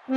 Pro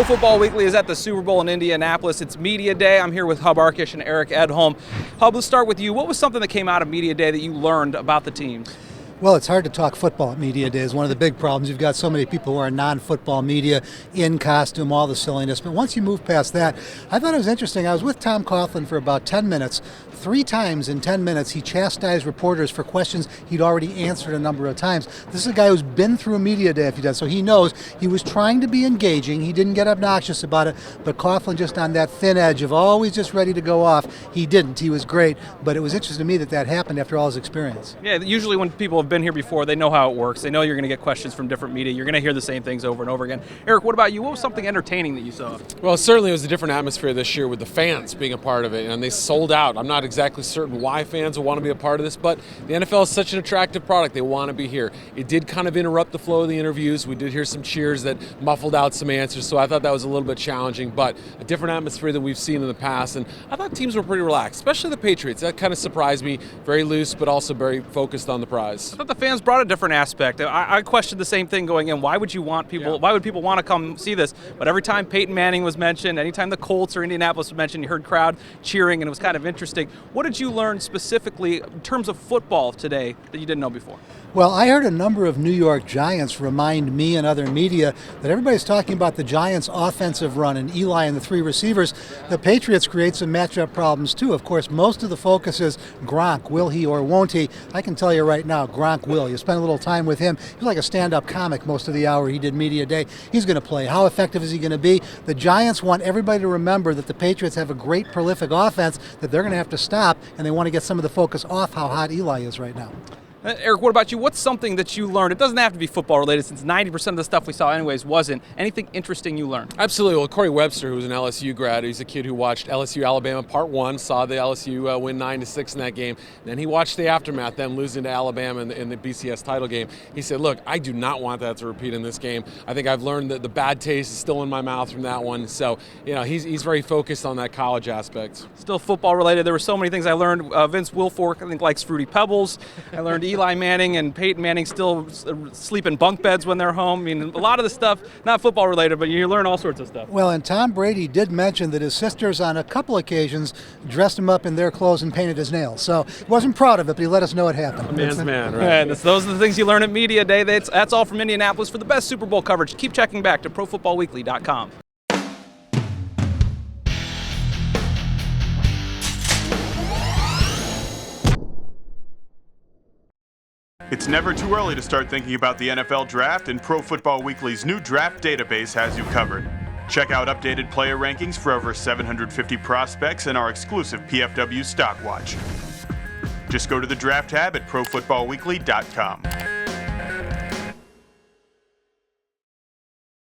Football Weekly is at the Super Bowl in Indianapolis. It's Media Day. I'm here with Hub Arkush and Eric Edholm. Hub, let's start with you. What was something that came out of Media Day that you learned about the teams? Well, it's hard to talk football at Media Day. Is one of the big problems. You've got so many people who are non-football media, in costume, all the silliness. But once you move past that, I thought it was interesting. I was with Tom Coughlin for about 10 minutes. 3 times in 10 minutes, he chastised reporters for questions he'd already answered a number of times. This is a guy who's been through Media Day, if he does, so he knows. He was trying to be engaging. He didn't get obnoxious about it, but Coughlin just on that thin edge of always just ready to go off. He didn't. He was great, but it was interesting to me that happened after all his experience. Yeah, usually when people have been here before, they know how it works. They know you're going to get questions from different media. You're going to hear the same things over and over again. Eric, what about you? What was something entertaining that you saw? Well, certainly it was a different atmosphere this year with the fans being a part of it, and they sold out. I'm not exactly certain why fans will want to be a part of this, but the NFL is such an attractive product. They want to be here. It did kind of interrupt the flow of the interviews. We did hear some cheers that muffled out some answers, so I thought that was a little bit challenging, but a different atmosphere than we've seen in the past, and I thought teams were pretty relaxed, especially the Patriots. That kind of surprised me. Very loose, but also very focused on the prize. I thought the fans brought a different aspect. I questioned the same thing going in. Why would people want to come see this? But every time Peyton Manning was mentioned, anytime the Colts or Indianapolis was mentioned, you heard crowd cheering, and it was kind of interesting. What did you learn specifically in terms of football today that you didn't know before? Well, I heard a number of New York Giants remind me and other media that everybody's talking about the Giants' offensive run and Eli and the 3 receivers. The Patriots create some matchup problems too. Of course, most of the focus is Gronk. Will he or won't he? I can tell you right now, Gronk will. You spend a little time with him. He's like a stand-up comic most of the hour he did Media Day. He's going to play. How effective is he going to be? The Giants want everybody to remember that the Patriots have a great, prolific offense that they're going to have to stop, and they want to get some of the focus off how hot Eli is right now. Eric, what about you? What's something that you learned? It doesn't have to be football related, since 90% of the stuff we saw anyways wasn't. Anything interesting you learned? Absolutely. Well, Corey Webster, who's an LSU grad, he's a kid who watched LSU Alabama Part 1, saw the LSU win 9-6 in that game. Then he watched the aftermath, them losing to Alabama in the BCS title game. He said, look, I do not want that to repeat in this game. I think I've learned that the bad taste is still in my mouth from that one. So, he's very focused on that college aspect. Still football related. There were so many things I learned. Vince Wilfork, I think, likes Fruity Pebbles. I learned Eli Manning and Peyton Manning still sleep in bunk beds when they're home. I mean, a lot of the stuff, not football related, but you learn all sorts of stuff. Well, and Tom Brady did mention that his sisters on a couple occasions dressed him up in their clothes and painted his nails. So he wasn't proud of it, but he let us know it happened. A man's man, right? And those are the things you learn at Media Day. That's all from Indianapolis. For the best Super Bowl coverage, keep checking back to ProFootballWeekly.com. It's never too early to start thinking about the NFL Draft, and Pro Football Weekly's new draft database has you covered. Check out updated player rankings for over 750 prospects and our exclusive PFW Stock Watch. Just go to the Draft tab at ProFootballWeekly.com.